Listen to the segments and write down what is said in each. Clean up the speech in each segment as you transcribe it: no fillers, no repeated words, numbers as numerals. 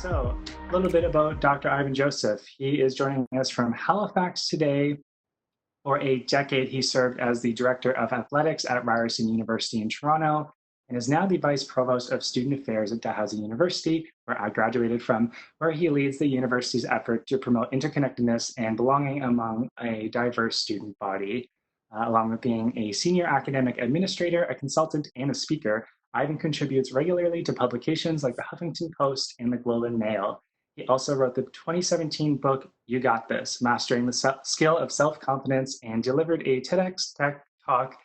So, a little bit about Dr. Ivan Joseph. He is joining us from Halifax today. For a decade, he served as the Director of Athletics at Ryerson University in Toronto and is now the Vice Provost of Student Affairs at Dalhousie University, where I graduated from, where he leads the university's effort to promote interconnectedness and belonging among a diverse student body. Along with being a senior academic administrator, a consultant, and a speaker, Ivan contributes regularly to publications like the Huffington Post and the Globe and Mail. He also wrote the 2017 book, You Got This, Mastering the Skill of Self-Confidence, and delivered a TEDx Tech talk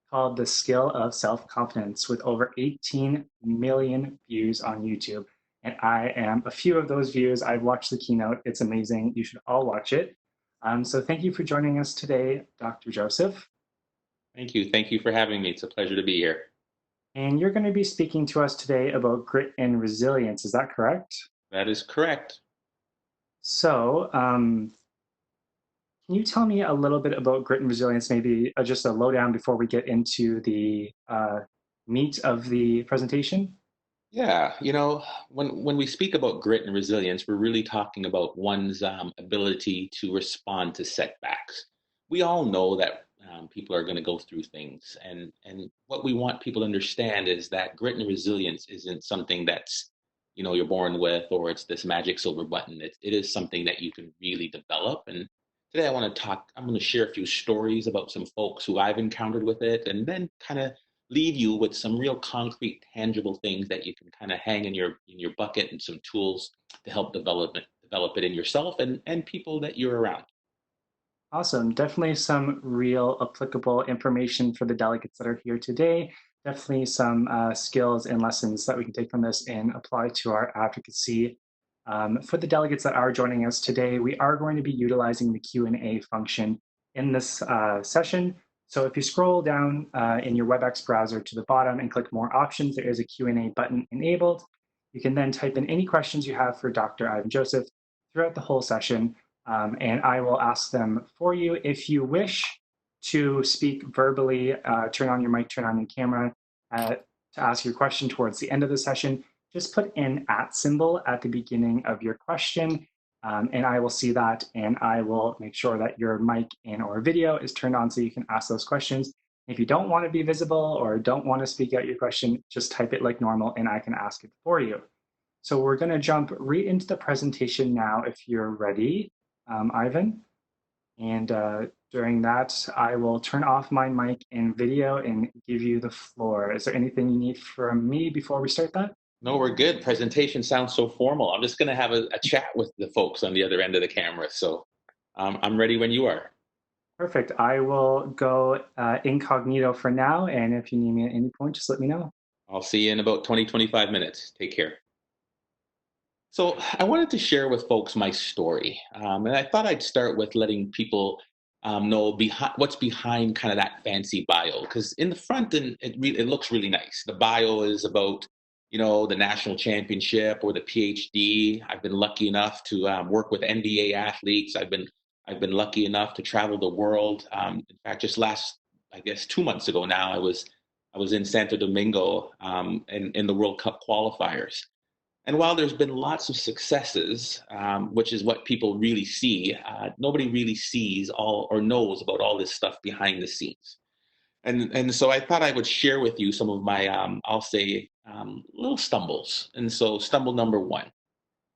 called The Skill of Self-Confidence with over 18 million views on YouTube. And I am a few of those views. I've watched the keynote. It's amazing. You should all watch it. So thank you for joining us today, Dr. Joseph. Thank you. Thank you for having me. It's a pleasure to be here. And you're going to be speaking to us today about grit and resilience. Is that correct? That is correct. So, can you tell me a little bit about grit and resilience, maybe just a lowdown before we get into the meat of the presentation? Yeah, when we speak about grit and resilience, we're really talking about one's ability to respond to setbacks. We all know that people are going to go through things, and what we want people to understand is that grit and resilience isn't something that's you're born with, or it's this magic silver button. It is something that you can really develop. And today I'm going to share a few stories about some folks who I've encountered with it, and then kind of leave you with some real concrete, tangible things that you can kind of hang in your bucket, and some tools to help develop it in yourself and people that you're around. Awesome. Definitely some real applicable information for the delegates that are here today. Definitely some skills and lessons that we can take from this and apply to our advocacy. For the delegates that are joining us today, we are going to be utilizing the Q&A function in this session. So if you scroll down in your WebEx browser to the bottom and click More Options, there is a Q&A button enabled. You can then type in any questions you have for Dr. Ivan Joseph throughout the whole session. And I will ask them for you. If you wish to speak verbally, turn on your mic, turn on your camera to ask your question towards the end of the session, just put in @ symbol at the beginning of your question, and I will see that, and I will make sure that your mic and or video is turned on so you can ask those questions. If you don't want to be visible or don't want to speak out your question, just type it like normal and I can ask it for you. So we're going to jump right into the presentation now if you're ready. Ivan, and during that, I will turn off my mic and video and give you the floor. Is there anything you need from me before we start that? No, we're good. Presentation sounds so formal. I'm just going to have a chat with the folks on the other end of the camera. So I'm ready when you are. Perfect. I will go incognito for now. And if you need me at any point, just let me know. I'll see you in about 20-25 minutes. Take care. So I wanted to share with folks my story, and I thought I'd start with letting people know what's behind kind of that fancy bio. Because in the front, and it looks really nice. The bio is about the national championship or the PhD. I've been lucky enough to work with NBA athletes. I've been lucky enough to travel the world. In fact, just I guess 2 months ago now, I was in Santo Domingo in the World Cup qualifiers. And while there's been lots of successes, which is what people really see, nobody really sees all or knows about all this stuff behind the scenes. And so I thought I would share with you some of my, I'll say, little stumbles. And so stumble number one,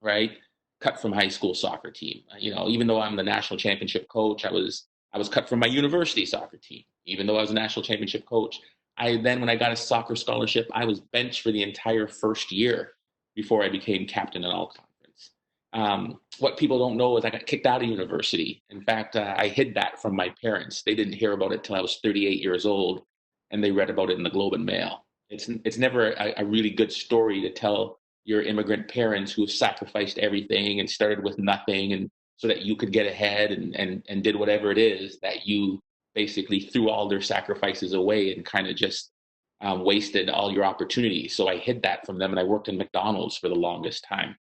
right? Cut from high school soccer team. Even though I'm the national championship coach, I was cut from my university soccer team. Even though I was a national championship coach, when I got a soccer scholarship, I was benched for the entire first year before I became captain in all conference. What people don't know is I got kicked out of university. In fact, I hid that from my parents. They didn't hear about it till I was 38 years old, and they read about it in the Globe and Mail. It's never a really good story to tell your immigrant parents who sacrificed everything and started with nothing, and so that you could get ahead and did whatever it is that you basically threw all their sacrifices away and kind of just wasted all your opportunities. So I hid that from them, and I worked in McDonald's for the longest time.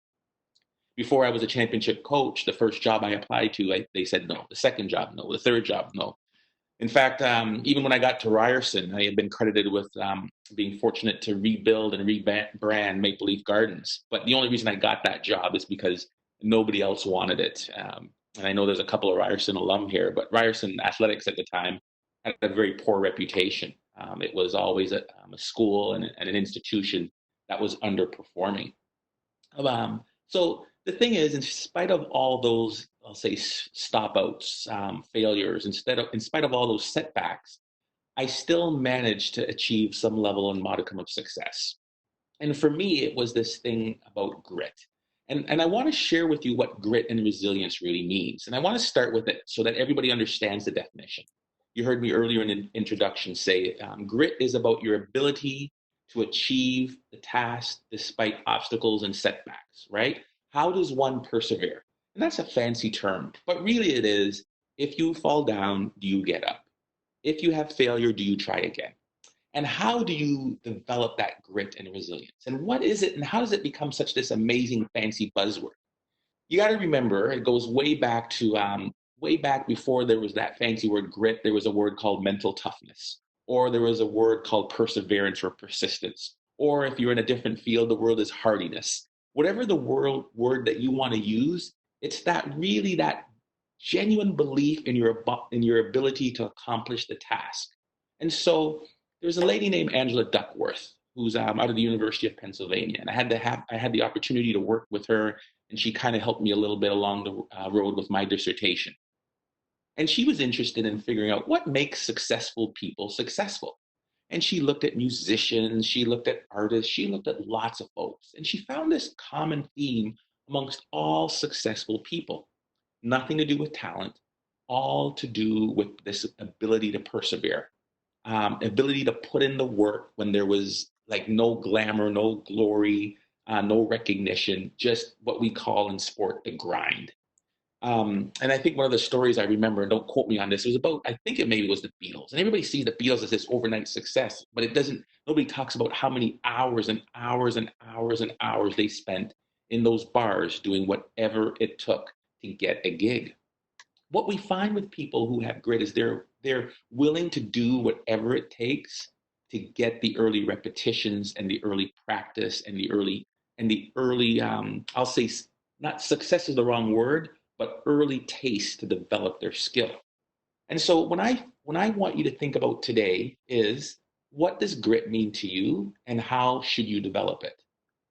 Before I was a championship coach, the first job I applied to, they said no. The second job, no. The third job, no. In fact, even when I got to Ryerson, I had been credited with being fortunate to rebuild and rebrand Maple Leaf Gardens. But the only reason I got that job is because nobody else wanted it. And I know there's a couple of Ryerson alum here, but Ryerson athletics at the time had a very poor reputation. It was always a school and an institution that was underperforming. So the thing is, in spite of all those, I'll say, stop outs, failures, in spite of all those setbacks, I still managed to achieve some level and modicum of success. And for me, it was this thing about grit. And I want to share with you what grit and resilience really means. And I want to start with it so that everybody understands the definition. You heard me earlier in the introduction say grit is about your ability to achieve the task despite obstacles and setbacks, right? How does one persevere? And that's a fancy term, but really it is, if you fall down, do you get up? If you have failure, do you try again? And how do you develop that grit and resilience? And what is it, and how does it become such this amazing fancy buzzword? You got to remember, it goes way back before there was that fancy word grit. There was a word called mental toughness, or there was a word called perseverance or persistence, or if you're in a different field, the word is hardiness. Whatever the word that you want to use, it's that genuine belief in your ability to accomplish the task. And so there's a lady named Angela Duckworth who's out of the University of Pennsylvania, and I had the opportunity to work with her, and she kind of helped me a little bit along the road with my dissertation. And she was interested in figuring out what makes successful people successful. And she looked at musicians, she looked at artists, she looked at lots of folks, and she found this common theme amongst all successful people. Nothing to do with talent, all to do with this ability to persevere, ability to put in the work when there was like no glamour, no glory, no recognition, just what we call in sport the grind. And I think one of the stories I remember, and don't quote me on this, it was about, I think it maybe was the Beatles. And everybody sees the Beatles as this overnight success, but it doesn't, nobody talks about how many hours and hours and hours and hours they spent in those bars doing whatever it took to get a gig. What we find with people who have grit is they're willing to do whatever it takes to get the early repetitions and the early practice and the early I'll say not success is the wrong word, but early taste to develop their skill. And so when I want you to think about today is, what does grit mean to you and how should you develop it?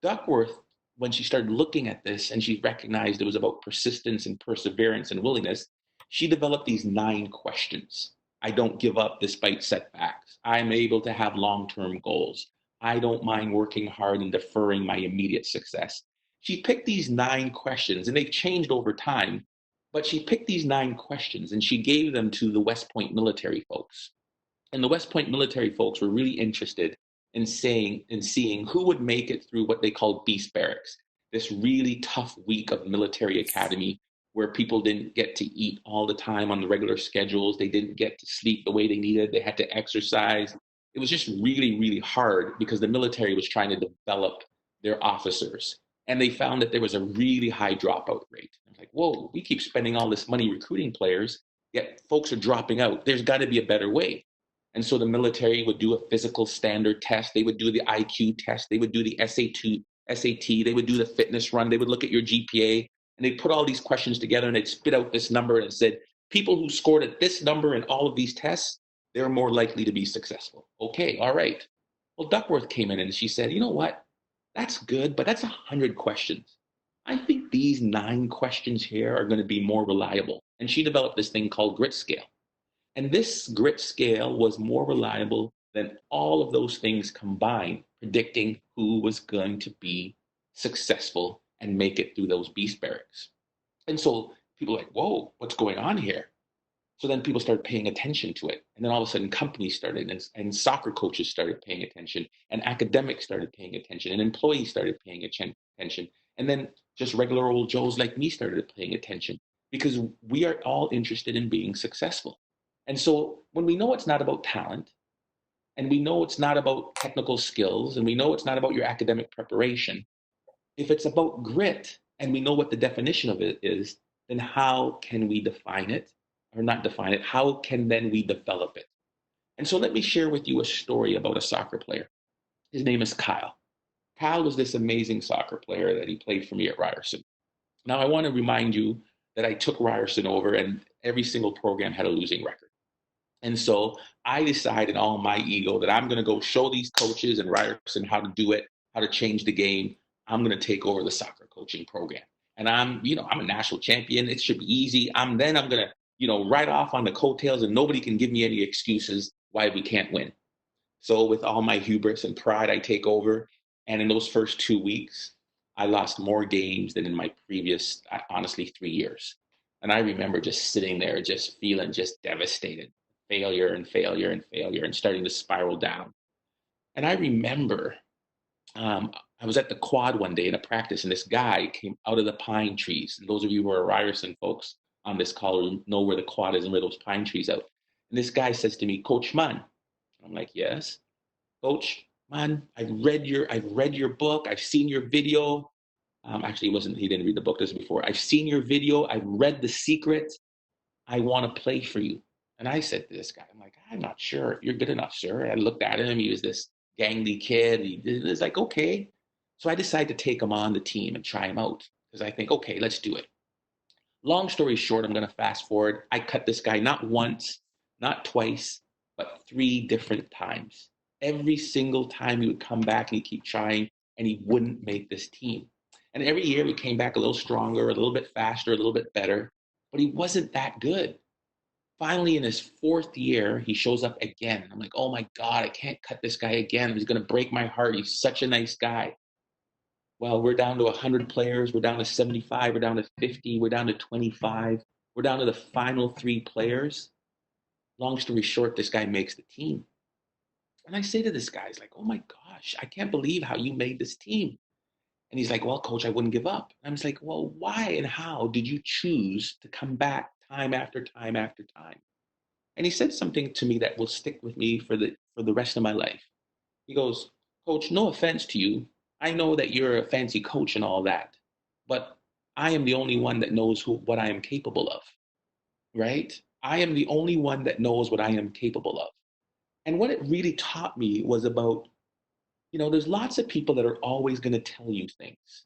Duckworth, when she started looking at this and she recognized it was about persistence and perseverance and willingness, she developed these 9 questions. I don't give up despite setbacks. I'm able to have long-term goals. I don't mind working hard and deferring my immediate success. She picked these 9 questions, and they've changed over time, but she picked these 9 questions and she gave them to the West Point military folks. And the West Point military folks were really interested in saying and seeing who would make it through what they called beast barracks, this really tough week of military academy where people didn't get to eat all the time on the regular schedules. They didn't get to sleep the way they needed. They had to exercise. It was just really, really hard because the military was trying to develop their officers. And they found that there was a really high dropout rate. I was like, whoa, we keep spending all this money recruiting players, yet folks are dropping out. There's got to be a better way. And so the military would do a physical standard test. They would do the IQ test. They would do the SAT. They would do the fitness run. They would look at your GPA, and they'd put all these questions together and they'd spit out this number and it said, people who scored at this number in all of these tests, they're more likely to be successful. Okay, all right. Well, Duckworth came in and she said, you know what? That's good, but that's 100 questions. I think these 9 questions here are going to be more reliable. And she developed this thing called grit scale. And this grit scale was more reliable than all of those things combined, predicting who was going to be successful and make it through those beast barracks. And so people are like, whoa, what's going on here? So then people started paying attention to it. And then all of a sudden companies started, and soccer coaches started paying attention, and academics started paying attention, and employees started paying attention. And then just regular old Joes like me started paying attention because we are all interested in being successful. And so when we know it's not about talent, and we know it's not about technical skills, and we know it's not about your academic preparation, if it's about grit and we know what the definition of it is, then how can we define it or not define it, how can then we develop it? And so let me share with you a story about a soccer player. His name is Kyle. Kyle was this amazing soccer player that he played for me at Ryerson. Now, I want to remind you that I took Ryerson over, and every single program had a losing record. And so I decided in all my ego that I'm going to go show these coaches and Ryerson how to do it, how to change the game. I'm going to take over the soccer coaching program. And I'm a national champion. It should be easy. I'm going to, ride off on the coattails, and nobody can give me any excuses why we can't win. So with all my hubris and pride, I take over. And in those first 2 weeks, I lost more games than in my previous, honestly, 3 years. And I remember just sitting there, just feeling just devastated, failure and failure and failure, and starting to spiral down. And I remember I was at the quad one day in a practice, and this guy came out of the pine trees. And those of you who are Ryerson folks on this call know where the quad is and where those pine trees out. And this guy says to me, Coach Mann. I'm like, yes. Coach, man, I've read your book. I've seen your video. Actually, he didn't read the book this before. I've seen your video. I've read The Secret. I want to play for you. And I said to this guy, I'm like, I'm not sure if you're good enough, sir. I looked at him. He was this gangly kid. He was like, okay. So I decided to take him on the team and try him out because I think, okay, let's do it. Long story short, I'm going to fast forward. I cut this guy not once, not twice, but 3 different times. Every single time he would come back and he'd keep trying, and he wouldn't make this team. And every year he came back a little stronger, a little bit faster, a little bit better, but he wasn't that good. Finally, in his 4th year, he shows up again. I'm like, oh my God, I can't cut this guy again. He's going to break my heart. He's such a nice guy. Well, we're down to 100 players. We're down to 75. We're down to 50. We're down to 25. We're down to the final 3 players. Long story short, this guy makes the team. And I say to this guy, he's like, oh my gosh, I can't believe how you made this team. And he's like, well, coach, I wouldn't give up. And I'm just like, well, why and how did you choose to come back time after time after time? And he said something to me that will stick with me for the rest of my life. He goes, Coach, no offense to you. I know that you're a fancy coach and all that, but I am the only one that knows what I am capable of, right? I am the only one that knows what I am capable of. And what it really taught me was about, there's lots of people that are always going to tell you things,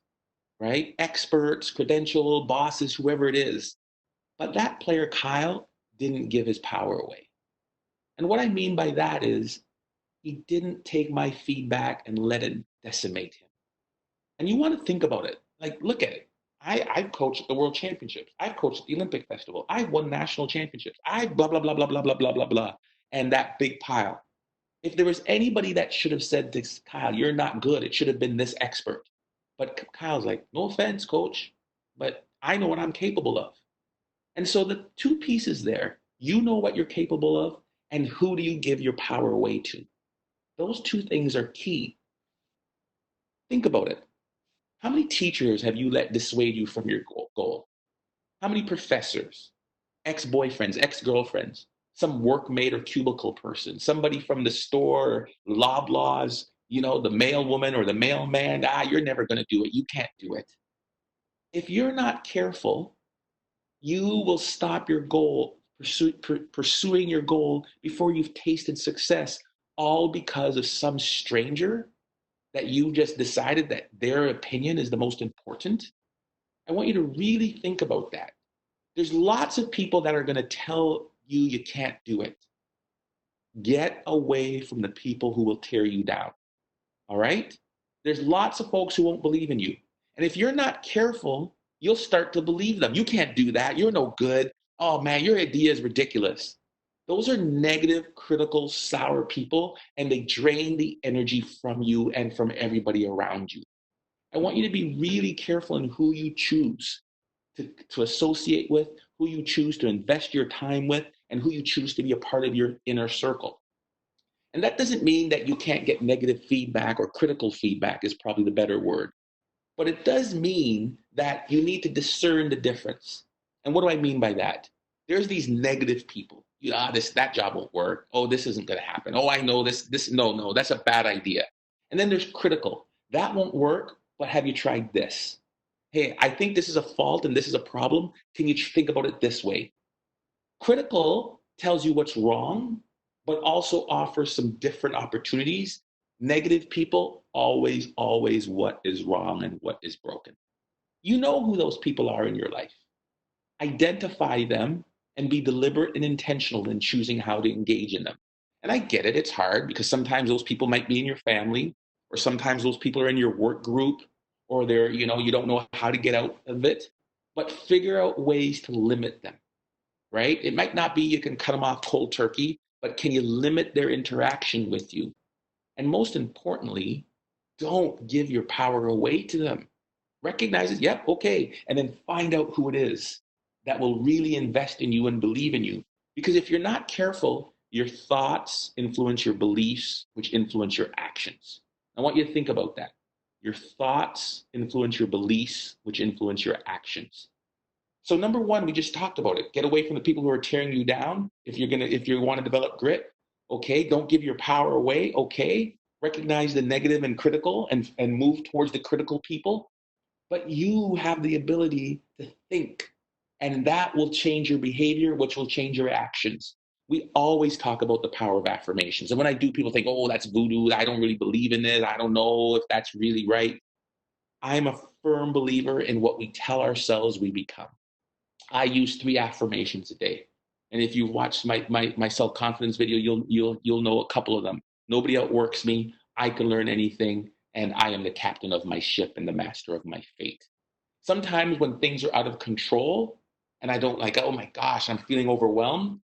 right? Experts, credential, bosses, whoever it is. But that player, Kyle, didn't give his power away. And what I mean by that is he didn't take my feedback and let it decimate him. And you want to think about it. Like, look at it. I've coached the World Championships. I've coached the Olympic Festival. I've won national championships. I've blah, blah, blah, blah, blah, blah, blah, blah, blah. And that big pile. If there was anybody that should have said this, Kyle, you're not good, it should have been this expert. But Kyle's like, no offense, coach, but I know what I'm capable of. And so the 2 pieces there, you know what you're capable of, and who do you give your power away to? Those 2 things are key. Think about it. How many teachers have you let dissuade you from your goal? How many professors, ex-boyfriends, ex-girlfriends, some workmate or cubicle person, somebody from the store, Loblaws, the mail woman or the mailman, you're never going to do it. You can't do it. If you're not careful, you will stop your goal, pursuing your goal before you've tasted success, all because of some stranger that you just decided that their opinion is the most important. I want you to really think about that. There's lots of people that are going to tell you you can't do it. Get away from the people who will tear you down. All right? There's lots of folks who won't believe in you. And if you're not careful, you'll start to believe them. You can't do that. You're no good. Oh man, your idea is ridiculous. Those are negative, critical, sour people, and they drain the energy from you and from everybody around you. I want you to be really careful in who you choose to associate with, who you choose to invest your time with, and who you choose to be a part of your inner circle. And that doesn't mean that you can't get negative feedback, or critical feedback is probably the better word. But it does mean that you need to discern the difference. And what do I mean by that? There's these negative people. That job won't work. Oh, this isn't going to happen. Oh, I know this. No, that's a bad idea. And then there's critical. That won't work, but have you tried this? Hey, I think this is a fault and this is a problem. Can you think about it this way? Critical tells you what's wrong, but also offers some different opportunities. Negative people always, always what is wrong and what is broken. You know who those people are in your life. Identify them and be deliberate and intentional in choosing how to engage in them. And I get it, it's hard because sometimes those people might be in your family, or sometimes those people are in your work group, or they're, you don't know how to get out of it. But figure out ways to limit them, right? It might not be you can cut them off cold turkey, but can you limit their interaction with you? And most importantly, don't give your power away to them. Recognize it, yep, okay, and then find out who it is that will really invest in you and believe in you. Because if you're not careful, your thoughts influence your beliefs, which influence your actions. I want you to think about that. Your thoughts influence your beliefs, which influence your actions. So number one, we just talked about it. Get away from the people who are tearing you down. If you want to develop grit, okay, don't give your power away. Okay, recognize the negative and critical, and move towards the critical people. But you have the ability to think, and that will change your behavior, which will change your actions. We always talk about the power of affirmations. And when I do, people think, oh, that's voodoo. I don't really believe in it. I don't know if that's really right. I'm a firm believer in what we tell ourselves we become. I use 3 affirmations a day. And if you watch my self-confidence video, you'll know a couple of them. Nobody outworks me. I can learn anything, and I am the captain of my ship and the master of my fate. Sometimes when things are out of control and I don't like, oh my gosh, I'm feeling overwhelmed,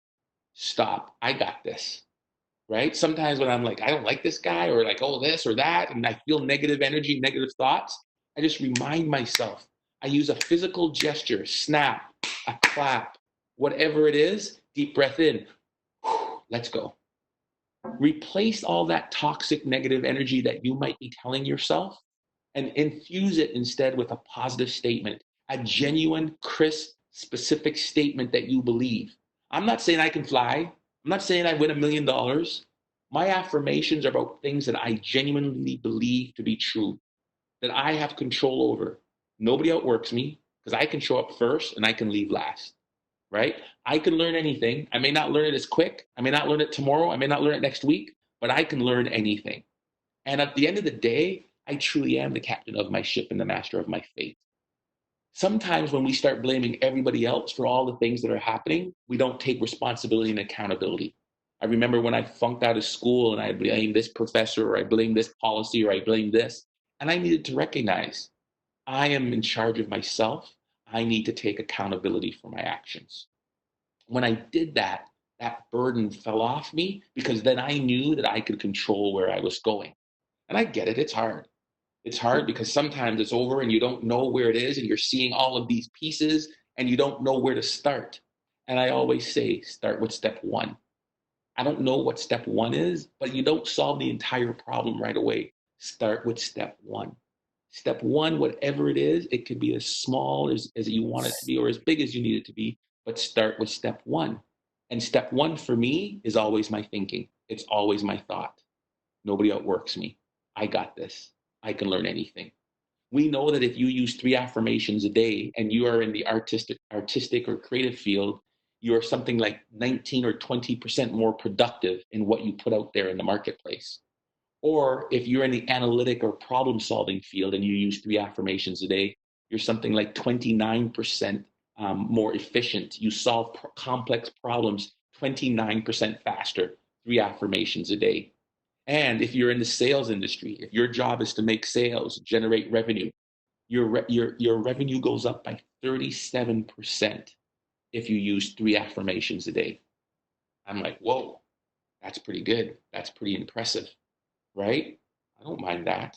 stop. I got this. Right? Sometimes when I'm like, I don't like this guy, or like, oh, this or that, and I feel negative energy, negative thoughts, I just remind myself. I use a physical gesture, snap, a clap, whatever it is, deep breath in, let's go. Replace all that toxic negative energy that you might be telling yourself and infuse it instead with a positive statement, a genuine, crisp, specific statement that you believe. I'm not saying I can fly. I'm not saying I win $1 million. My affirmations are about things that I genuinely believe to be true, that I have control over. Nobody outworks me because I can show up first and I can leave last, right? I can learn anything. I may not learn it as quick. I may not learn it tomorrow. I may not learn it next week, but I can learn anything. And at the end of the day, I truly am the captain of my ship and the master of my fate. Sometimes when we start blaming everybody else for all the things that are happening, we don't take responsibility and accountability. I remember when I flunked out of school and I blamed this professor, or I blamed this policy, or I blamed this. And I needed to recognize I am in charge of myself. I need to take accountability for my actions. When I did that, that burden fell off me because then I knew that I could control where I was going. And I get it, it's hard. It's hard because sometimes it's over and you don't know where it is, and you're seeing all of these pieces and you don't know where to start. And I always say, start with step one. I don't know what step one is, but you don't solve the entire problem right away. Start with step one. Step one, whatever it is, it could be as small as you want it to be or as big as you need it to be, but start with step one. And step one for me is always my thinking, it's always my thought. Nobody outworks me. I got this. I can learn anything. We know that if you use 3 affirmations a day and you are in the artistic or creative field, you are something like 19 or 20% more productive in what you put out there in the marketplace. Or if you're in the analytic or problem solving field and you use 3 affirmations a day, you're something like 29% more efficient. You solve complex problems 29% faster, 3 affirmations a day. And if you're in the sales industry, if your job is to make sales, generate revenue, your revenue goes up by 37% if you use 3 affirmations a day. I'm like, whoa, that's pretty good. That's pretty impressive, right? I don't mind that.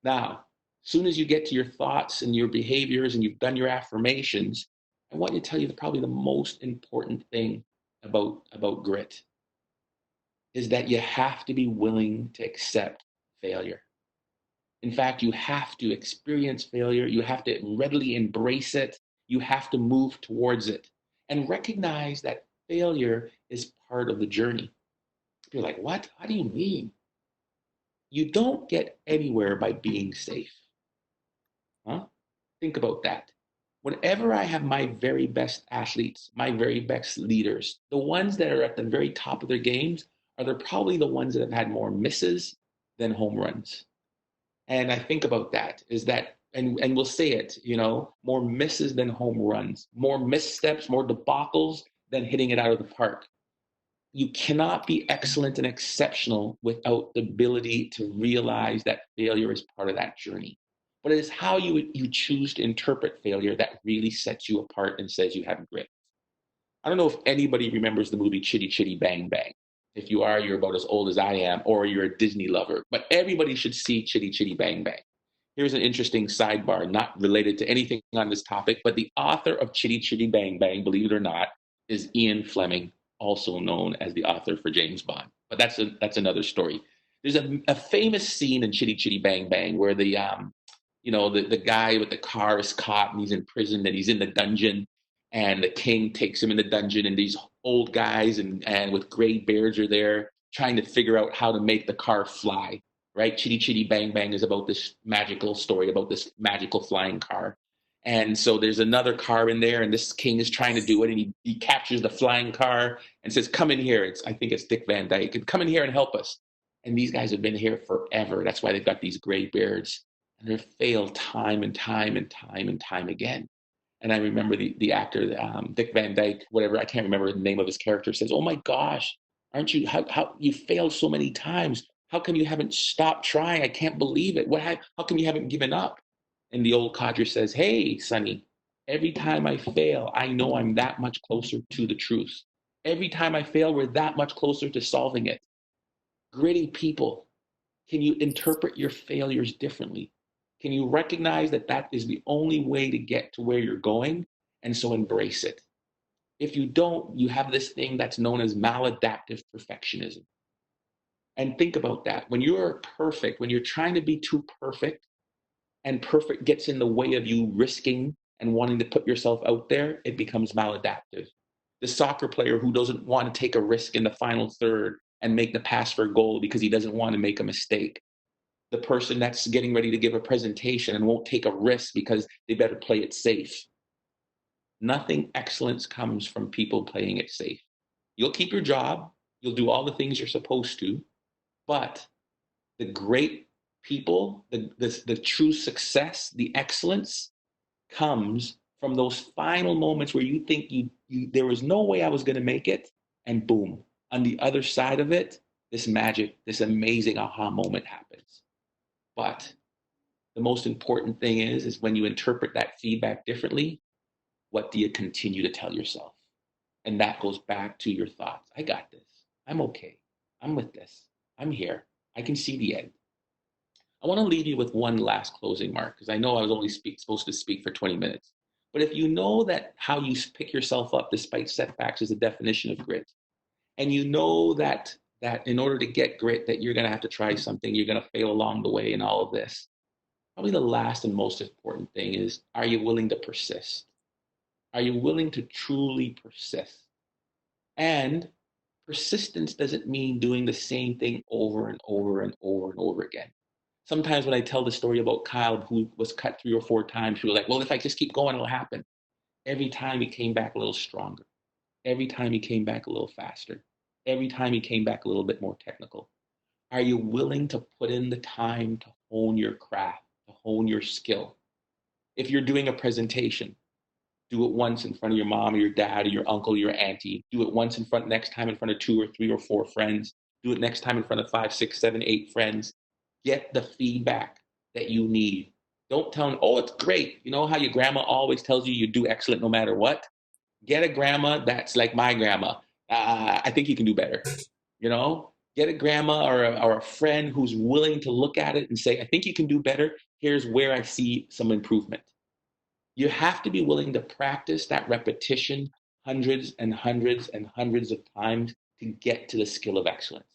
Now, as soon as you get to your thoughts and your behaviors and you've done your affirmations, I want to tell you probably the most important thing about grit is that you have to be willing to accept failure. In fact, you have to experience failure. You have to readily embrace it. You have to move towards it and recognize that failure is part of the journey. You're like, what? How do you mean? You don't get anywhere by being safe. Huh? Think about that. Whenever I have my very best athletes, my very best leaders, the ones that are at the very top of their games are they're probably the ones that have had more misses than home runs. And I think about that is that, and we'll say it, more misses than home runs, more missteps, more debacles than hitting it out of the park. You cannot be excellent and exceptional without the ability to realize that failure is part of that journey. But it is how you choose to interpret failure that really sets you apart and says you have grit. I don't know if anybody remembers the movie Chitty Chitty Bang Bang. If you are, you're about as old as I am, or you're a Disney lover. But everybody should see Chitty Chitty Bang Bang. Here's an interesting sidebar, not related to anything on this topic, but the author of Chitty Chitty Bang Bang, believe it or not, is Ian Fleming, also known as the author for James Bond. But that's another story. There's a famous scene in Chitty Chitty Bang Bang where the guy with the car is caught and he's in prison and he's in the dungeon, and the king takes him in the dungeon, and these old guys and with gray beards are there trying to figure out how to make the car fly, right? Chitty Chitty Bang Bang is about this magical story about this magical flying car. And so there's another car in there, and this king is trying to do it, and he captures the flying car and says, "Come in here." I think it's Dick Van Dyke. "Come in here and help us." And these guys have been here forever. That's why they've got these gray beards, and they've failed time and time and time and time again. And I remember the actor, Dick Van Dyke, whatever, I can't remember the name of his character, says, "Oh my gosh, aren't you, how you failed so many times? How come you haven't stopped trying? I can't believe it. How come you haven't given up?" And the old codger says, "Hey, Sonny, every time I fail, I know I'm that much closer to the truth. Every time I fail, we're that much closer to solving it." Gritty people, can you interpret your failures differently? Can you recognize that that is the only way to get to where you're going? And so embrace it. If you don't, you have this thing that's known as maladaptive perfectionism. And think about that. When you're perfect, when you're trying to be too perfect, and perfect gets in the way of you risking and wanting to put yourself out there, it becomes maladaptive. The soccer player who doesn't want to take a risk in the final third and make the pass for a goal because he doesn't want to make a mistake. The person that's getting ready to give a presentation and won't take a risk because they better play it safe. Nothing excellence comes from people playing it safe. You'll keep your job, you'll do all the things you're supposed to, but the great people, the true success, the excellence comes from those final moments where you think there was no way I was going to make it, and boom, on the other side of it, this magic, this amazing aha moment happens. But the most important thing is when you interpret that feedback differently, what do you continue to tell yourself? And that goes back to your thoughts. I got this. I'm okay. I'm with this. I'm here. I can see the end. I want to leave you with one last closing, Mark, because I know I was only supposed to speak for 20 minutes. But if you know that how you pick yourself up despite setbacks is a definition of grit, and you know that in order to get grit, that you're going to have to try something, you're going to fail along the way, and all of this, probably the last and most important thing is, are you willing to persist? Are you willing to truly persist? And persistence doesn't mean doing the same thing over and over and over and over again. Sometimes when I tell the story about Kyle, who was cut 3 or 4 times, people are like, well, if I just keep going, it'll happen. Every time he came back a little stronger. Every time he came back a little faster. Every time he came back a little bit more technical. Are you willing to put in the time to hone your craft, to hone your skill? If you're doing a presentation, do it once in front of your mom or your dad or your uncle or your auntie. Do it once next time in front of 2 or 3 or 4 friends. Do it next time in front of 5, 6, 7, 8 friends. Get the feedback that you need. Don't tell them, oh, it's great. You know how your grandma always tells you do excellent no matter what? Get a grandma that's like my grandma. I think you can do better. Get a grandma or a friend who's willing to look at it and say, I think you can do better. Here's where I see some improvement. You have to be willing to practice that repetition hundreds and hundreds and hundreds of times to get to the skill of excellence.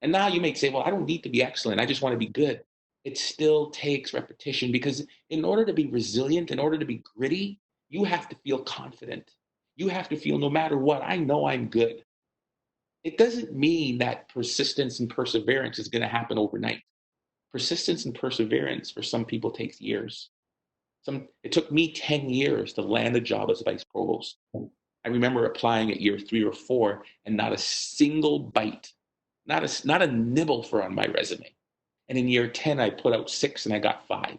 And now you may say, well, I don't need to be excellent. I just want to be good. It still takes repetition, because in order to be resilient, in order to be gritty, you have to feel confident. You have to feel, no matter what, I know I'm good. It doesn't mean that persistence and perseverance is going to happen overnight. Persistence and perseverance for some people takes years. It took me 10 years to land a job as vice provost. I remember applying at year 3 or 4 and not a single bite, not a nibble for on my resume. And in year 10, I put out 6 and I got 5.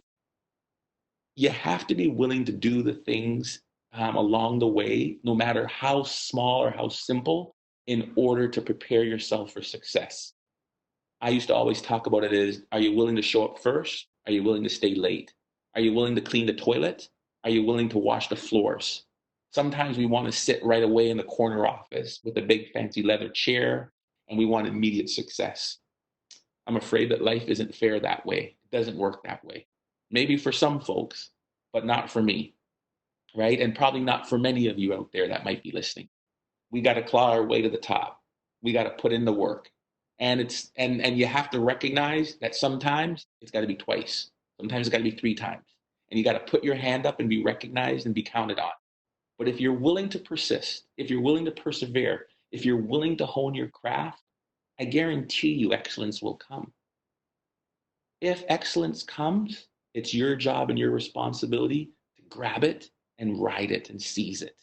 You have to be willing to do the things along the way, no matter how small or how simple, in order to prepare yourself for success. I used to always talk about it as, are you willing to show up first? Are you willing to stay late? Are you willing to clean the toilet? Are you willing to wash the floors? Sometimes we want to sit right away in the corner office with a big fancy leather chair and we want immediate success. I'm afraid that life isn't fair that way. It doesn't work that way. Maybe for some folks, but not for me, right? And probably not for many of you out there that might be listening. We got to claw our way to the top. We got to put in the work. And you have to recognize that sometimes it's got to be twice. Sometimes it's got to be 3 times. And you got to put your hand up and be recognized and be counted on. But if you're willing to persist, if you're willing to persevere, if you're willing to hone your craft, I guarantee you excellence will come. If excellence comes, it's your job and your responsibility to grab it and ride it and seize it.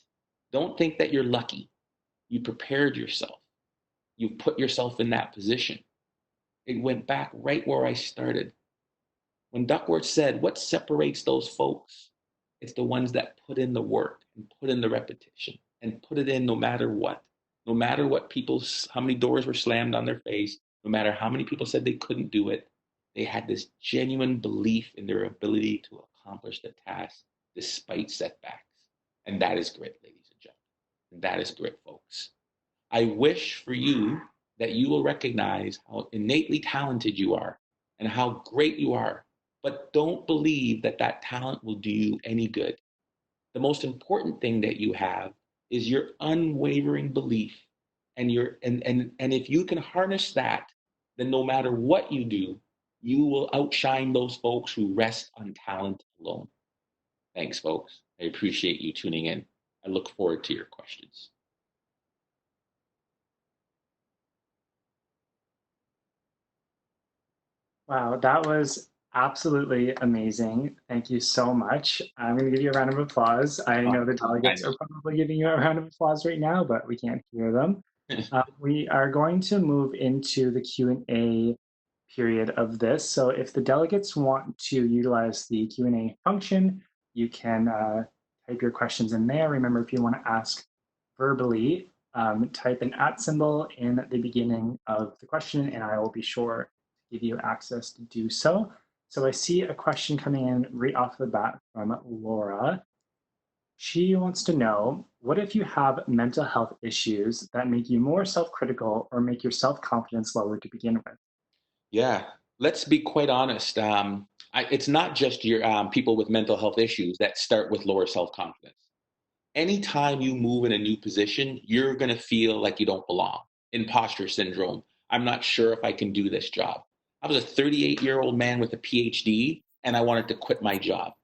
Don't think that you're lucky. You prepared yourself. You put yourself in that position. It went back right where I started. When Duckworth said, what separates those folks? It's the ones that put in the work and put in the repetition and put it in no matter what. No matter what how many doors were slammed on their face, no matter how many people said they couldn't do it, they had this genuine belief in their ability to accomplish the task despite setbacks. And that is grit, ladies and gentlemen. And that is grit, folks. I wish for you that you will recognize how innately talented you are and how great you are, but don't believe that that talent will do you any good. The most important thing that you have is your unwavering belief. And if you can harness that, then no matter what you do, you will outshine those folks who rest on talent alone. Thanks, folks. I appreciate you tuning in. I look forward to your questions. Wow, that was absolutely amazing. Thank you so much. I'm going to give you a round of applause. I know the delegates are probably giving you a round of applause right now, but we can't hear them. We are going to move into the Q&A period of this. So if the delegates want to utilize the Q&A function, you can type your questions in there. Remember, if you want to ask verbally, type an @ symbol in the beginning of the question, and I will be sure to give you access to do so. So I see a question coming in right off the bat from Laura. She wants to know, what if you have mental health issues that make you more self-critical or make your self-confidence lower to begin with? Yeah, let's be quite honest. It's not just your people with mental health issues that start with lower self-confidence. Anytime you move in a new position, you're going to feel like you don't belong. Imposter syndrome. I'm not sure if I can do this job. I was a 38-year-old man with a PhD, and I wanted to quit my job.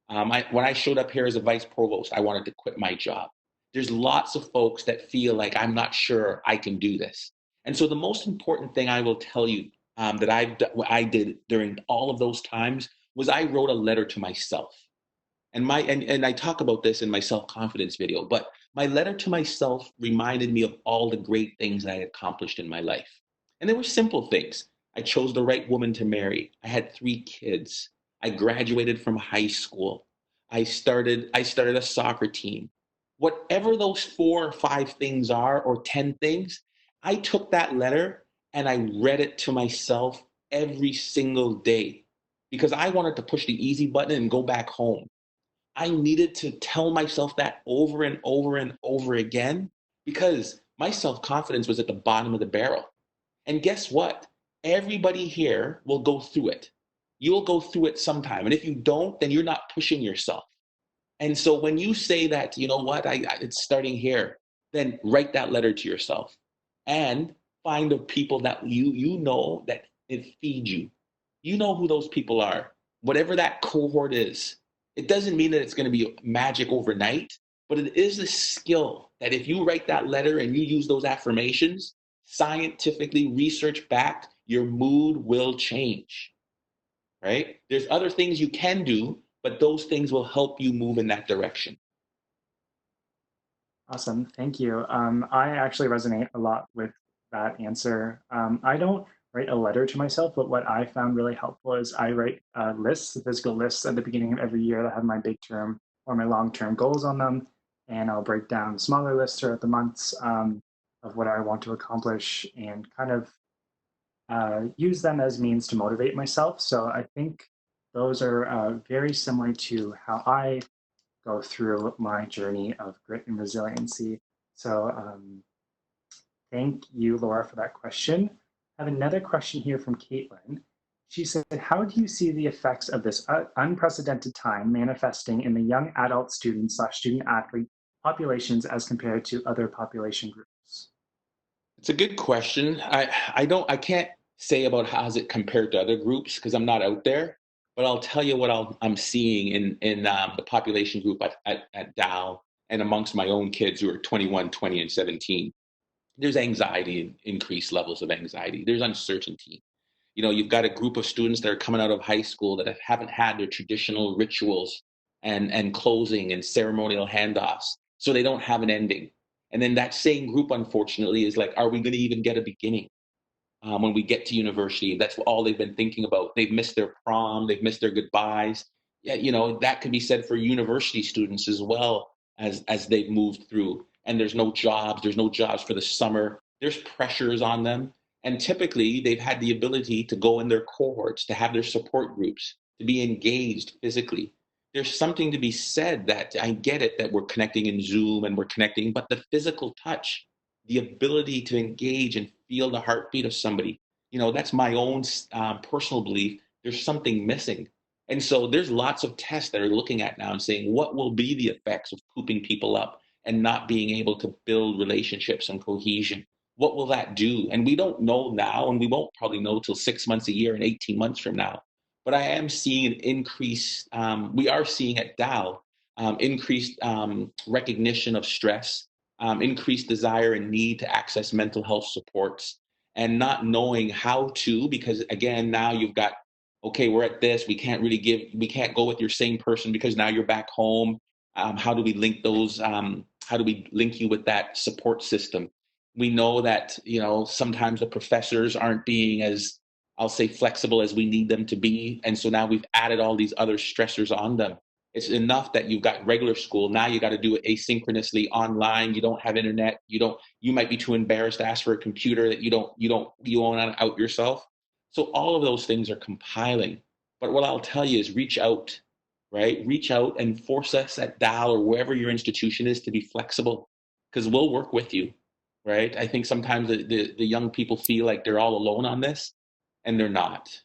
When I showed up here as a vice provost, I wanted to quit my job. There's lots of folks that feel like I'm not sure I can do this. And so the most important thing I will tell you that I did during all of those times was I wrote a letter to myself. And I talk about this in my self-confidence video, but my letter to myself reminded me of all the great things I had accomplished in my life. And they were simple things. I chose the right woman to marry. I had 3 kids. I graduated from high school. I started a soccer team. Whatever those 4 or 5 things are, or 10 things, I took that letter and I read it to myself every single day because I wanted to push the easy button and go back home. I needed to tell myself that over and over and over again because my self confidence was at the bottom of the barrel. And guess what? Everybody here will go through it. You'll go through it sometime. And if you don't, then you're not pushing yourself. And so when you say that, you know what, it's starting here, then write that letter to yourself and find the people that you know that it feeds you. You know who those people are, whatever that cohort is. It doesn't mean that it's going to be magic overnight, but it is a skill that if you write that letter and you use those affirmations, scientifically research backed, your mood will change, right? There's other things you can do, but those things will help you move in that direction. Awesome. Thank you. I actually resonate a lot with that answer. I don't write a letter to myself, but what I found really helpful is I write lists, physical lists at the beginning of every year that have my big term or my long term goals on them. And I'll break down smaller lists throughout the months of what I want to accomplish and kind of use them as means to motivate myself. So I think those are very similar to how I go through my journey of grit and resiliency. So thank you, Laura, for that question. I have another question here from Caitlin. She said, how do you see the effects of this unprecedented time manifesting in the young adult student/student athlete populations as compared to other population groups? It's a good question. I can't say about how's it compared to other groups because I'm not out there, but I'll tell you what I'm seeing in the population group at Dow and amongst my own kids who are 21, 20, and 17. There's anxiety and increased levels of anxiety. There's uncertainty. You've got a group of students that are coming out of high school that haven't had their traditional rituals and closing and ceremonial handoffs, so they don't have an ending. And then that same group, unfortunately, is like, are we going to even get a beginning? When we get to university. That's all they've been thinking about. They've missed their prom, they've missed their goodbyes. Yeah, that could be said for university students as well as they've moved through. And there's no jobs for the summer. There's pressures on them. And typically they've had the ability to go in their cohorts, to have their support groups, to be engaged physically. There's something to be said that I get it that we're connecting in Zoom and we're connecting, but the physical touch, the ability to engage and feel the heartbeat of somebody. That's my own personal belief. There's something missing. And so there's lots of tests that are looking at now and saying, what will be the effects of cooping people up and not being able to build relationships and cohesion? What will that do? And we don't know now, and we won't probably know till 6 months, a year, and 18 months from now. But I am seeing an increase. We are seeing at Dow increased recognition of stress, increased desire and need to access mental health supports, and not knowing how to, because again, now you've got, okay, we're at this, we can't go with your same person because now you're back home. How do we link those? How do we link you with that support system? We know that, sometimes the professors aren't being as, I'll say, flexible as we need them to be. And so now we've added all these other stressors on them. It's enough that you've got regular school. Now you got to do it asynchronously online. You don't have internet. You might be too embarrassed to ask for a computer that you want to out yourself. So all of those things are compiling. But what I'll tell you is reach out, right? Reach out and force us at Dal or wherever your institution is to be flexible, because we'll work with you, right? I think sometimes the young people feel like they're all alone on this, and they're not.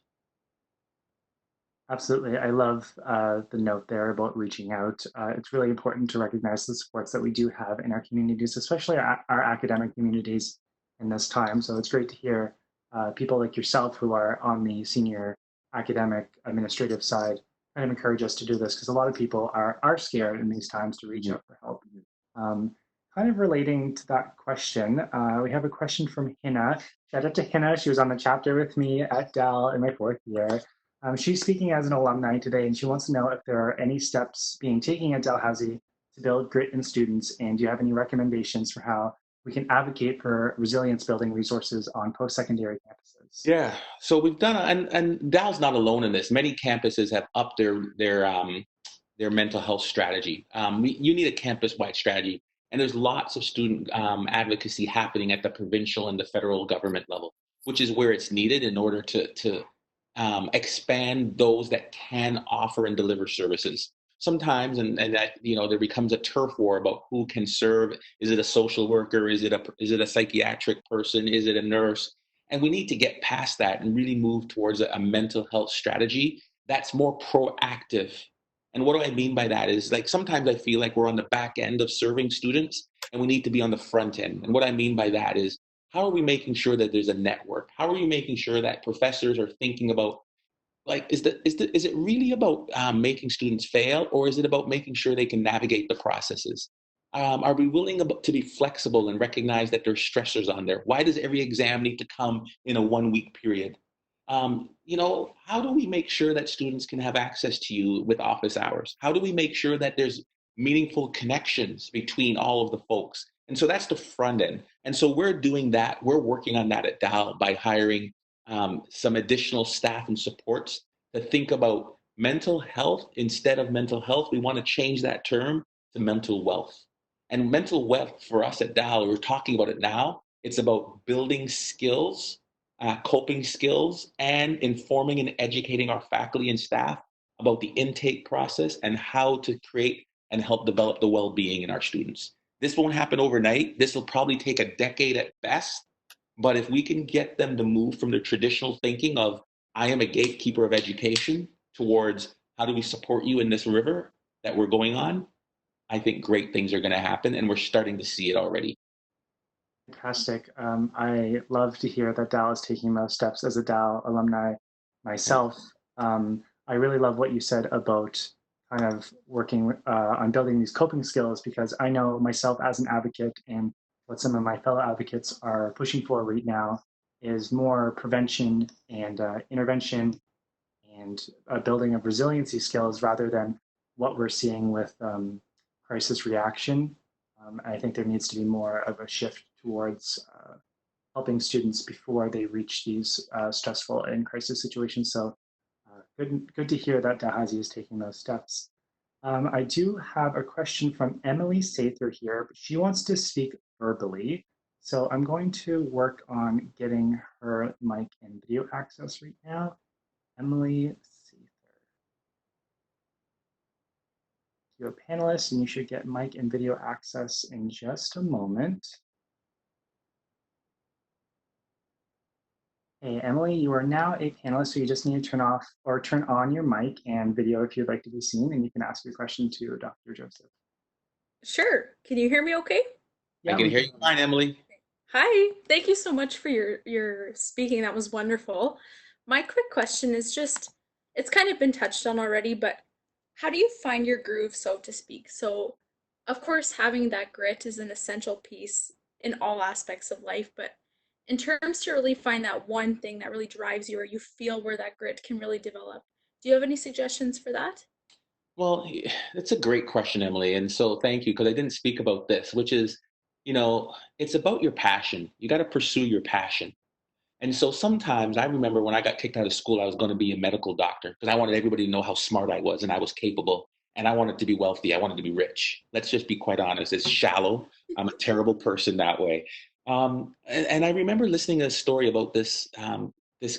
Absolutely. I love the note there about reaching out. It's really important to recognize the supports that we do have in our communities, especially our academic communities in this time. So it's great to hear people like yourself who are on the senior academic administrative side kind of encourage us to do this, because a lot of people are scared in these times to reach out for help. Um, Kind of relating to that question, we have a question from Hina. Shout out to Hina. She was on the chapter with me at Dal in my 4th year. She's speaking as an alumni today, and she wants to know if there are any steps being taken at Dalhousie to build grit in students, and do you have any recommendations for how we can advocate for resilience building resources on post-secondary campuses? Yeah. So we've done, and Dal's not alone in this. Many campuses have upped their mental health strategy. You need a campus-wide strategy, and there's lots of student advocacy happening at the provincial and the federal government level, which is where it's needed in order to expand those that can offer and deliver services. Sometimes, and that there becomes a turf war about who can serve. Is it a social worker? Is it a psychiatric person? Is it a nurse? And we need to get past that and really move towards a mental health strategy that's more proactive. And what do I mean by that is, like, sometimes I feel like we're on the back end of serving students and we need to be on the front end. And what I mean by that is, how are we making sure that there's a network? How are we making sure that professors are thinking about, like, is it really about making students fail, or is it about making sure they can navigate the processes? Are we willing to be flexible and recognize that there's stressors on there? Why does every exam need to come in a 1 week period? How do we make sure that students can have access to you with office hours? How do we make sure that there's meaningful connections between all of the folks? And so that's the front end. And so we're doing that. We're working on that at Dow by hiring some additional staff and supports to think about mental health. Instead of mental health, we want to change that term to mental wealth. And mental wealth for us at Dow, we're talking about it now. It's about building skills, coping skills, and informing and educating our faculty and staff about the intake process and how to create and help develop the well-being in our students. This won't happen overnight. This will probably take a decade at best. But if we can get them to move from the traditional thinking of, I am a gatekeeper of education, towards how do we support you in this river that we're going on, I think great things are going to happen. And we're starting to see it already. Fantastic. I love to hear that Dow is taking those steps as a Dow alumni myself. I really love what you said about kind of working on building these coping skills, because I know myself as an advocate, and what some of my fellow advocates are pushing for right now is more prevention and intervention and building of resiliency skills rather than what we're seeing with crisis reaction. I think there needs to be more of a shift towards helping students before they reach these stressful and crisis situations. So good to hear that Dahazi is taking those steps. I do have a question from Emily Sather here, but she wants to speak verbally. So I'm going to work on getting her mic and video access right now. Emily Sather. You're a panelist and you should get mic and video access in just a moment. Hey, Emily, you are now a panelist, so you just need to turn off or turn on your mic and video if you'd like to be seen, and you can ask your question to Dr. Joseph. Sure. Can you hear me okay? I Yeah, can we hear can. you fine, Emily. Hi. Thank you so much for your speaking. That was wonderful. My quick question is just it's kind of been touched on already, but how do you find your groove, so to speak? So, of course, having that grit is an essential piece in all aspects of life, but in terms to really find that one thing that really drives you or you feel where that grit can really develop, do you have any suggestions for that? Well, that's a great question, Emily. And so thank you, because I didn't speak about this, which is, it's about your passion. You got to pursue your passion. And so sometimes I remember when I got kicked out of school, I was going to be a medical doctor because I wanted everybody to know how smart I was and I was capable. And I wanted to be wealthy. I wanted to be rich. Let's just be quite honest. It's shallow. I'm a terrible person that way. And I remember listening to a story about this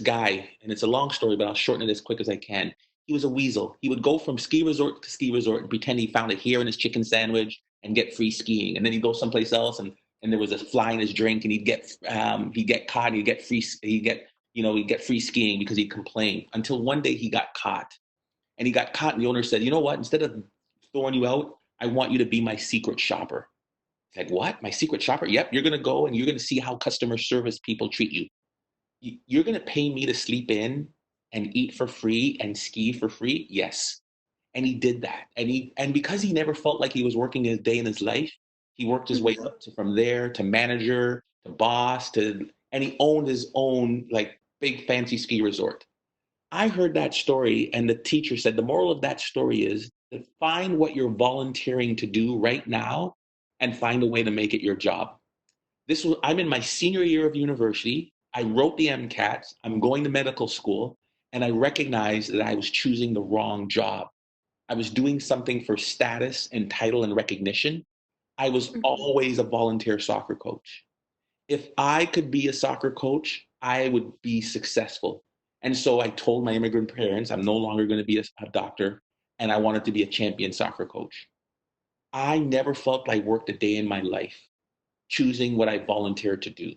guy, and it's a long story, but I'll shorten it as quick as I can. He was a weasel. He would go from ski resort to ski resort and pretend he found a hair in his chicken sandwich and get free skiing. And then he'd go someplace else and there was a fly in his drink, and he'd get caught, and he'd get free skiing because he complained. Until one day he got caught, and the owner said, "You know what? Instead of throwing you out, I want you to be my secret shopper." It's like, "What? My secret shopper?" "Yep, you're gonna go and you're gonna see how customer service people treat you. You're gonna pay me to sleep in and eat for free and ski for free." Yes. And he did that. And because he never felt like he was working a day in his life, he worked his way up from there to manager to boss and he owned his own like big fancy ski resort. I heard that story, and the teacher said the moral of that story is to find what you're volunteering to do right now and find a way to make it your job. I'm in my senior year of university. I wrote the MCATs. I'm going to medical school, and I recognized that I was choosing the wrong job. I was doing something for status and title and recognition. I was Mhm. always a volunteer soccer coach. If I could be a soccer coach, I would be successful. And so I told my immigrant parents, I'm no longer going to be a doctor, and I wanted to be a champion soccer coach. I never felt I worked a day in my life choosing what I volunteered to do.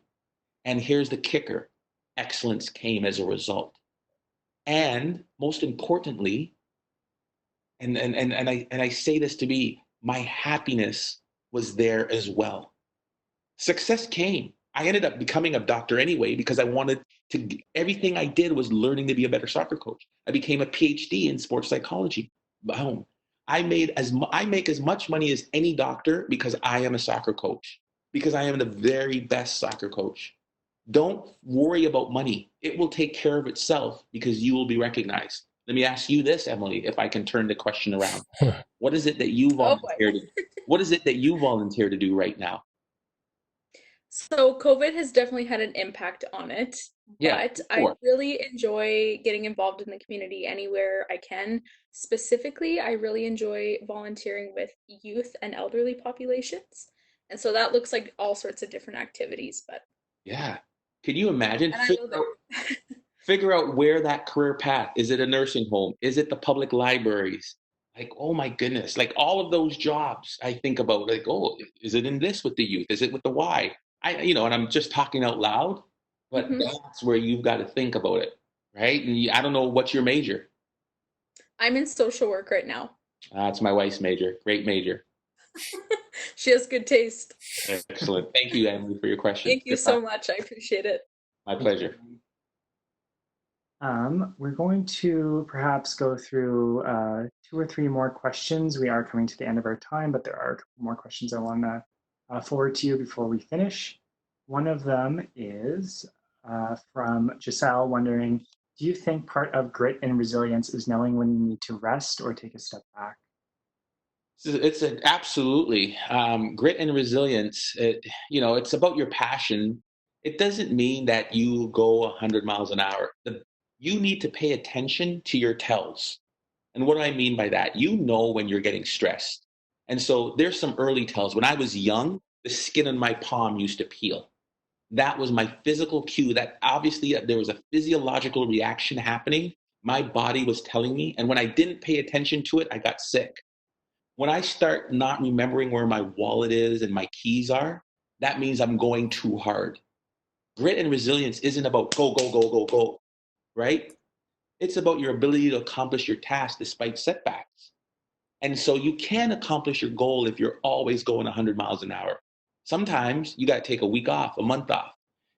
And here's the kicker: excellence came as a result. And most importantly, and I say this to be, my happiness was there as well. Success came. I ended up becoming a doctor anyway because I wanted to. Everything I did was learning to be a better soccer coach. I became a PhD in sports psychology. Boom. I make as much money as any doctor because I am a soccer coach. Because I am the very best soccer coach. Don't worry about money. It will take care of itself because you will be recognized. Let me ask you this, Emily, if I can turn the question around. What is it that you Oh boy. volunteer to what is it that you volunteer to do right now? So COVID has definitely had an impact on it, Yeah, but for I sure. really enjoy getting involved in the community anywhere I can. Specifically, I really enjoy volunteering with youth and elderly populations. And so that looks like all sorts of different activities, but Yeah. Can you imagine? and I love it. Figure out where that career path is. It a nursing home? Is it the public libraries? Like, oh my goodness, like all of those jobs I think about, like, oh, is it in this with the youth? Is it with the Y? And I'm just talking out loud, but Mhm. that's where you've got to think about it, right? And I don't know what's your major. I'm in social work right now. It's my wife's major. Great major. She has good taste. Excellent. Thank you, Emily, for your question. Thank you so much. I appreciate it. My Thank you. pleasure. We're going to perhaps go through two or three more questions. We are coming to the end of our time, but there are a couple more questions I want to forward to you before we finish. One of them is from Giselle wondering, do you think part of grit and resilience is knowing when you need to rest or take a step back? Absolutely grit and resilience. It's about your passion. It doesn't mean that you go 100 miles an hour. You need to pay attention to your tells. And what do I mean by that? You know when you're getting stressed. And so there's some early tells. When I was young, the skin on my palm used to peel. That was my physical cue that obviously there was a physiological reaction happening. My body was telling me. And when I didn't pay attention to it, I got sick. When I start not remembering where my wallet is and my keys are, that means I'm going too hard. Grit and resilience isn't about go, go, go, go, go, right? It's about your ability to accomplish your task despite setbacks. And so you can accomplish your goal if you're always going 100 miles an hour. Sometimes you got to take a week off, a month off.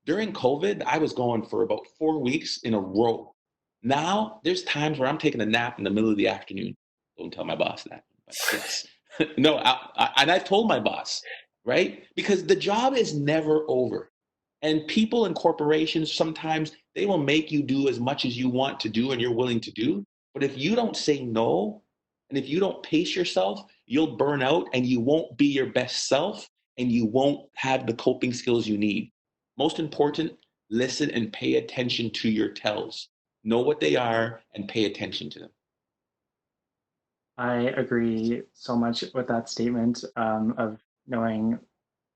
During COVID, I was going for about 4 weeks in a row. Now, there's times where I'm taking a nap in the middle of the afternoon. Don't tell my boss that, but yes. No, and I've told my boss, right? Because the job is never over. And people and corporations, sometimes they will make you do as much as you want to do and you're willing to do. But if you don't say no, and if you don't pace yourself, you'll burn out and you won't be your best self and you won't have the coping skills you need. Most important, listen and pay attention to your tells. Know what they are and pay attention to them. I agree so much with that statement of knowing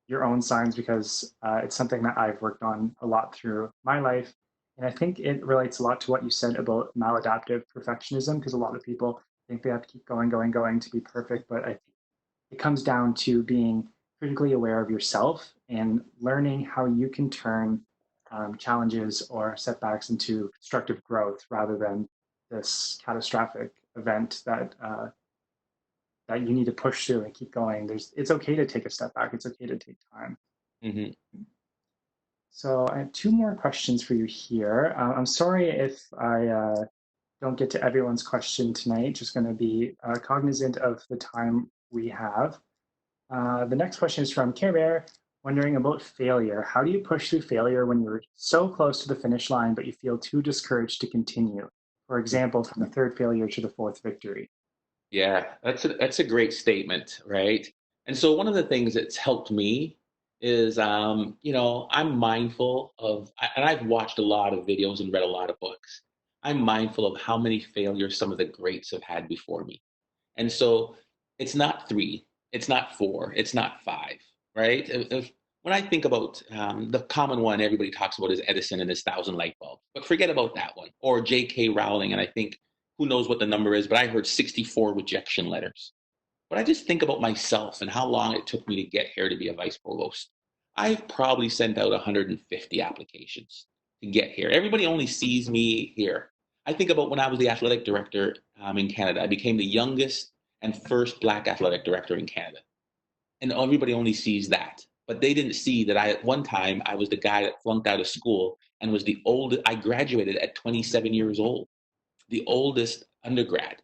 your own signs because it's something that I've worked on a lot through my life. And I think it relates a lot to what you said about maladaptive perfectionism because a lot of people think they have to keep going, going, going to be perfect. But I think it comes down to being critically aware of yourself and learning how you can turn challenges or setbacks into constructive growth rather than this catastrophic event that you need to push through and keep going. It's okay to take a step back. It's okay to take time. Mm-hmm. So I have two more questions for you here. I'm sorry if I don't get to everyone's question tonight. Just going to be cognizant of the time we have. The next question is from Care Bear, wondering about failure. How do you push through failure when you're so close to the finish line, but you feel too discouraged to continue? For example, from the third failure to the fourth victory. Yeah, that's a great statement, right? And so one of the things that's helped me is, I'm mindful of, and I've watched a lot of videos and read a lot of books. I'm mindful of how many failures some of the greats have had before me. And so it's not three, it's not four, it's not five, right? When I think about the common one everybody talks about is Edison and his 1,000 light bulbs, but forget about that one. Or J.K. Rowling, and I think who knows what the number is, but I heard 64 rejection letters. But I just think about myself and how long it took me to get here to be a vice provost. I've probably sent out 150 applications to get here. Everybody only sees me here. I think about when I was the athletic director in Canada. I became the youngest and first Black athletic director in Canada. And everybody only sees that. But they didn't see that at one time I was the guy that flunked out of school and was the oldest. I graduated at 27 years old, the oldest undergrad.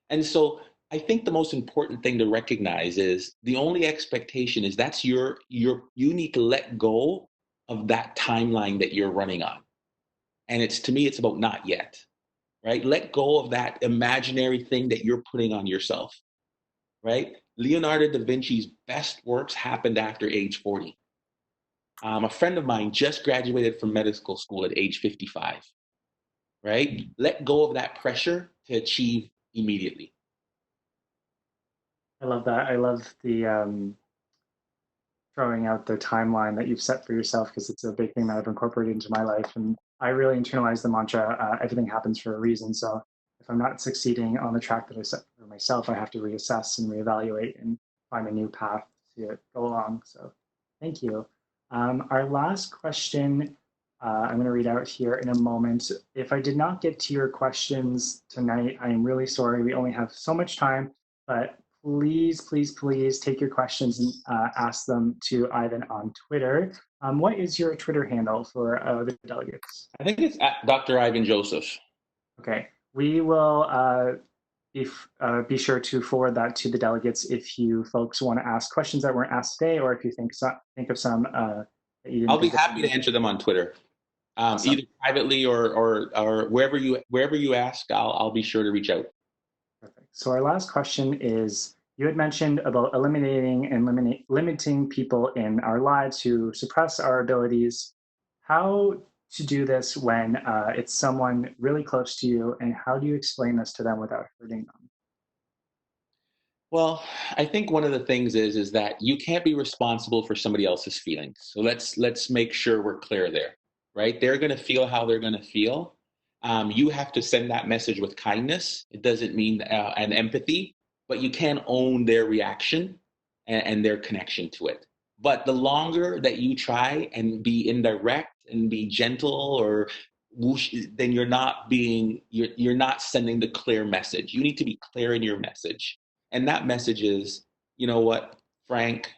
And so I think the most important thing to recognize is the only expectation is you need to let go of that timeline that you're running on. And to me, it's about not yet, right? Let go of that imaginary thing that you're putting on yourself, right? Leonardo da Vinci's best works happened after age 40. A friend of mine just graduated from medical school at age 55, right? Let go of that pressure to achieve immediately. I love that. I love the throwing out the timeline that you've set for yourself, because it's a big thing that I've incorporated into my life. And I really internalize the mantra, everything happens for a reason. So if I'm not succeeding on the track that I set for myself, I have to reassess and reevaluate and find a new path to go along. So thank you. Our last question, I'm going to read out here in a moment. If I did not get to your questions tonight, I am really sorry. We only have so much time, but please, please, please take your questions and ask them to Ivan on Twitter. What is your Twitter handle for the delegates? I think it's at Dr. Ivan Joseph. Okay, we will be sure to forward that to the delegates if you folks want to ask questions that weren't asked today, or if you think of some that you didn't I'll be think of. happy to answer them on Twitter, Awesome. either privately or wherever you ask. I'll be sure to reach out. Perfect. So our last question is, you had mentioned about eliminating and limiting people in our lives who suppress our abilities. How to do this when it's someone really close to you, and how do you explain this to them without hurting them? Well, I think one of the things is that you can't be responsible for somebody else's feelings. So let's make sure we're clear there, right? They're going to feel how they're going to feel. You have to send that message with kindness. It doesn't mean an empathy, but you can own their reaction and their connection to it. But the longer that you try and be indirect and be gentle or whoosh, then you're not sending the clear message. You need to be clear in your message, and that message is, you know what, Frank,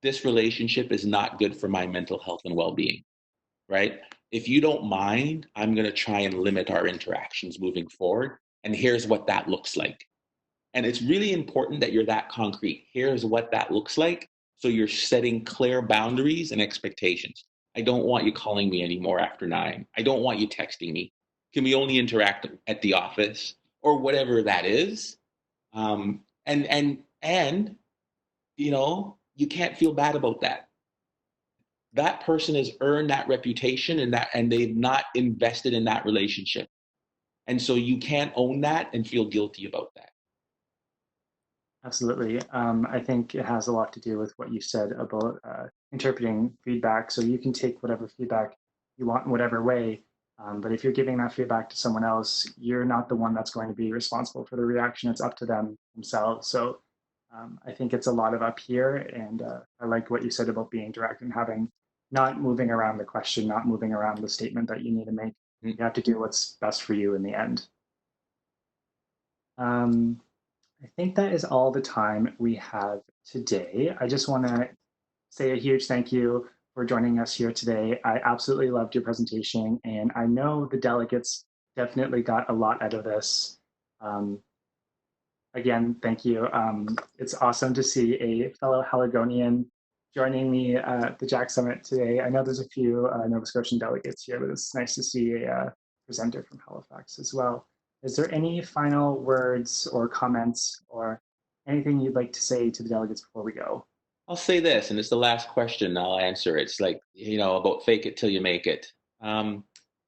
this relationship is not good for my mental health and well-being, right? If you don't mind, I'm going to try and limit our interactions moving forward. And here's what that looks like. And it's really important that you're that concrete. Here's what that looks like. So you're setting clear boundaries and expectations. I don't want you calling me anymore after 9. I don't want you texting me. Can we only interact at the office or whatever that is? And you know, you can't feel bad about that. That person has earned that reputation and they've not invested in that relationship. And so you can't own that and feel guilty about that. Absolutely. I think it has a lot to do with what you said about interpreting feedback. So you can take whatever feedback you want in whatever way. But if you're giving that feedback to someone else, you're not the one that's going to be responsible for the reaction. It's up to them themselves. So I think it's a lot of up here. And I like what you said about being direct and not moving around the question, not moving around the statement that you need to make. You have to do what's best for you in the end. I think that is all the time we have today. I just want to say a huge thank you for joining us here today. I absolutely loved your presentation, and I know the delegates definitely got a lot out of this. Again, thank you. It's awesome to see a fellow Haligonian joining me at the Jack Summit today. I know there's a few Nova Scotian delegates here, but it's nice to see a presenter from Halifax as well. Is there any final words or comments or anything you'd like to say to the delegates before we go? I'll say this, and it's the last question. I'll answer it. It's like, you know, about fake it till you make it. No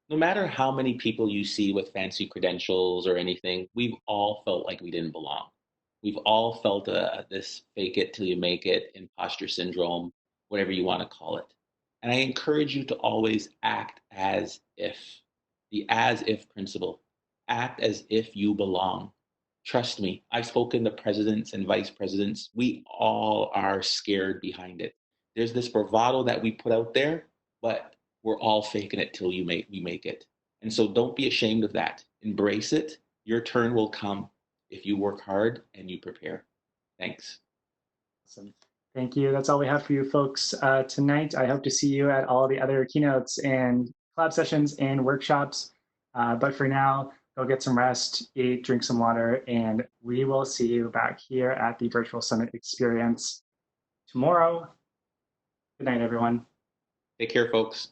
matter how many people you see with fancy credentials or anything, we've all felt like we didn't belong. We've all felt this fake it till you make it, imposter syndrome, whatever you want to call it. And I encourage you to always act as if, the as if principle. Act as if you belong. Trust me, I've spoken to presidents and vice presidents. We all are scared behind it. There's this bravado that we put out there, but we're all faking it till we make it. And so don't be ashamed of that. Embrace it. Your turn will come if you work hard and you prepare. Thanks. Awesome. Thank you. That's all we have for you folks tonight. I hope to see you at all the other keynotes and collab sessions and workshops. But for now, go get some rest, eat, drink some water, and we will see you back here at the Virtual Summit Experience tomorrow. Good night, everyone. Take care, folks.